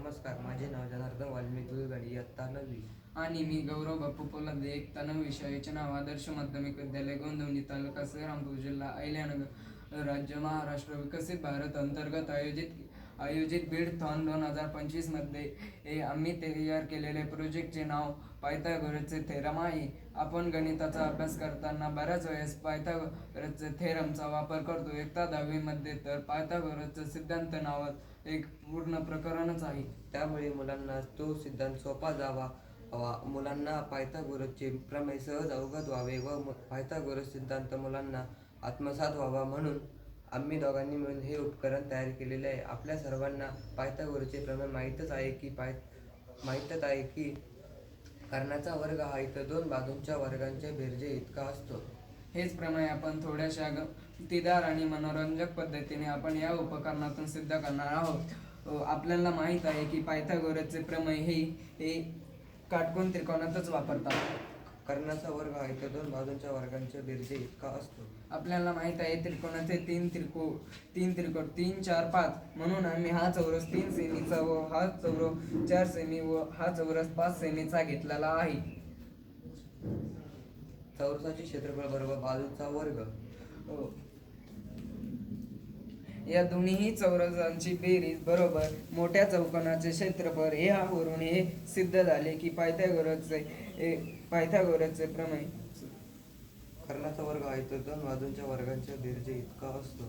नमस्कार, माझे नाव जनार्दन वाल्मिक दुलगडी, इयत्ता 9वी. आणि मी गौरव बापू पोलादे, इयत्ता 9वी. शाळेचे नाव आदर्श माध्यमिक विद्यालय गोंदवली, तालुका श्रीरामपूर, जिल्हा अहिल्यानगर, राज्य महाराष्ट्र. विकसित भारत अंतर्गत आयोजित बीडथॉन 2025 मध्ये आम्ही तयार केलेले प्रोजेक्टचे नाव पायथागोरसचे थेरम आहे. आपण गणिताचा अभ्यास करताना बऱ्याच वेळेस पायथागोरसचे थेरमचा वापर करतो. इयत्ता 10वी मध्ये तर पायथागोरसचा सिद्धांत नावात एक पूर्ण प्रकरणच आहे. त्यामुळे मुलांना तो सिद्धांत सोपा जावा हवा. मुलांना पायथागोरसचे प्रमेय सहज अवगत व्हावे व पायथागोरस सिद्धांत मुलांना आत्मसात व्हावा म्हणून आम्ही दोघांनी मिळून हे उपकरण तयार केलेले आहे. आपल्या सर्वांना पायथागोरसचे प्रमेय माहीतच आहे की कर्णाचा वर्ग हा इतर दोन बाजूंच्या वर्गांच्या बेरजे इतका असतो. हेच प्रमेय आपण थोड्याशा गमतीदार आणि मनोरंजक पद्धतीने आपण या उपकरणातून सिद्ध करणार आहोत. आपल्याला माहीत आहे की पायथागोरसचे प्रमेय हे काटकोन त्रिकोणातच वापरतात. कर्णाचा वर्ग हा इतर दोन बाजूंच्या वर्गांच्या बेरजे इतका असतो. आपल्याला माहीत आहे त्रिकोणाचे तीन त्रिकोण 3, 4, 5 म्हणून आम्ही हा चौरस 3 सेमीचा व हा चौरस 4 सेमी व हा चौरस 5 सेमीचा घेतलेला आहे. चौरसाचे क्षेत्रफळ बरोबर बाजूचा वर्ग. या दोन्ही चौरसांची बेरीज बरोबर मोठ्या चौकोनाचे क्षेत्रफळ. यावरून हे सिद्ध झाले की पायथागोरसचे प्रमेय कर्णाचा वर्ग हा इतर दोन बाजूंच्या वर्गांच्या बेरजे इतका असतो.